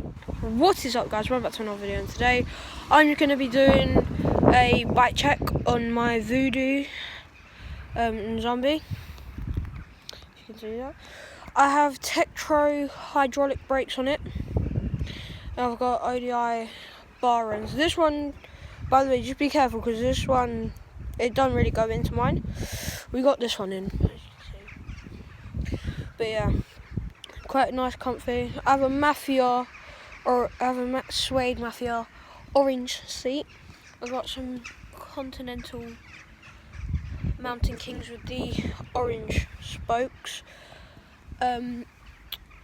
What is up, guys? Welcome back to another video, and today I'm going to be doing a bike check on my Voodoo Zombie. You can see that. I have Tektro hydraulic brakes on it, and I've got ODI bar runs. This one, by the way, just be careful because this one, it doesn't really go into mine. We got this one in, as you can see. But yeah, quite nice, comfy. I have a Mafia, suede Mafia orange seat. I've got some Continental Mountain Kings with the orange spokes. I've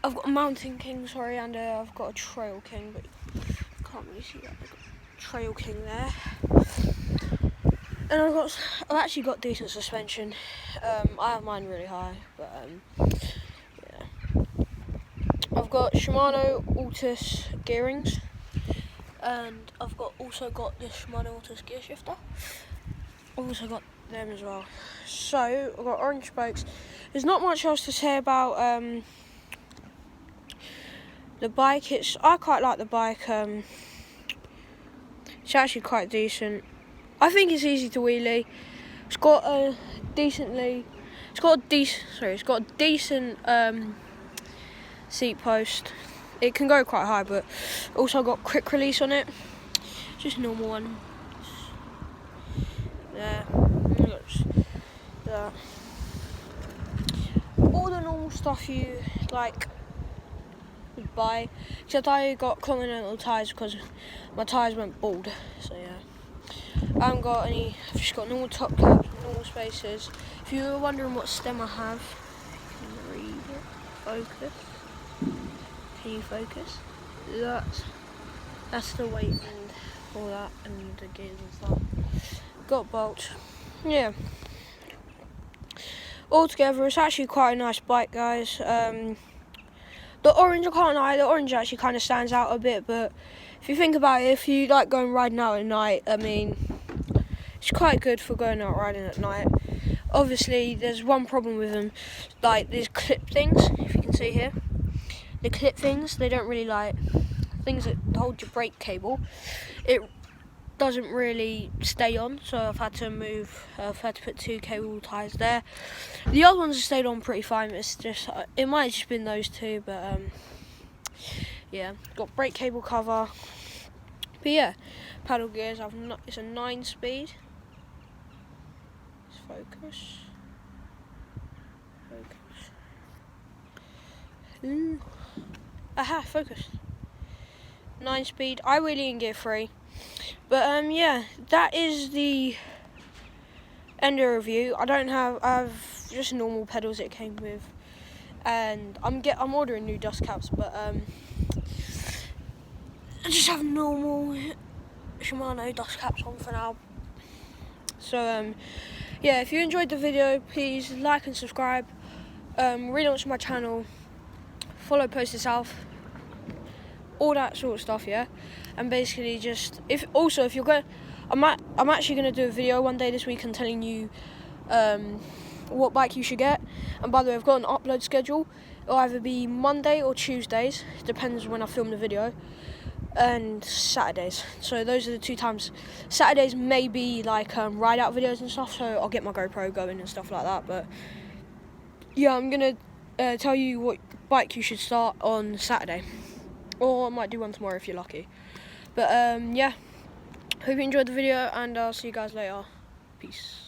got a Mountain King, sorry, and I've got a Trail King, but you can't really see that. I've got Trail King there. And I've actually got decent suspension. I have mine really high, but yeah. I've got Shimano Altus gearings, and I've also got the Shimano Altus gear shifter. I've also got them as well. So I've got orange spokes. There's not much else to say about the bike. I quite like the bike. It's actually quite decent. I think it's easy to wheelie. It's got a decent seat post. It can go quite high, but also got quick release on it. Just a normal one. There. That. All the normal stuff you like would buy, except I got Continental tyres because my tyres went bald. So yeah. I haven't got any. I've just got normal top caps, normal spacers. If you were wondering what stem I have, you can read it. Focus. Can you focus? That's the weight and all that, and the gears and stuff. Got bolts. Yeah. Altogether, it's actually quite a nice bike, guys. The orange, I can't lie, the orange actually kind of stands out a bit, but if you think about it, if you like going riding out at night, I mean, it's quite good for going out riding at night. Obviously, there's one problem with them, like these clip things, if you can see here. The clip things, they don't really like things that hold your brake cable. It doesn't really stay on, so I've had to put two cable ties there. The other ones have stayed on pretty fine. It's just it might have just been those two, but yeah, got brake cable cover. But yeah, paddle gears. It's a 9-speed. Let's focus. Ooh. Aha, focus. 9-speed. I wheelie in gear 3. But yeah, that is the end of the review. I have just normal pedals it came with, and I'm ordering new dust caps, but I just have normal Shimano dust caps on for now. So yeah, if you enjoyed the video, please like and subscribe. Relaunch my channel, follow Post to South, all that sort of stuff, yeah. And basically, just if you're going, I'm actually going to do a video one day this week and telling you what bike you should get. And by the way, I've got an upload schedule. It'll either be Monday or Tuesdays, depends when I film the video, and Saturdays. So those are the 2 times. Saturdays may be like ride out videos and stuff, so I'll get my GoPro going and stuff like that. But yeah, I'm gonna tell you what bike you should start on Saturday, or I might do one tomorrow if you're lucky. But yeah, hope you enjoyed the video, and I'll see you guys later. Peace.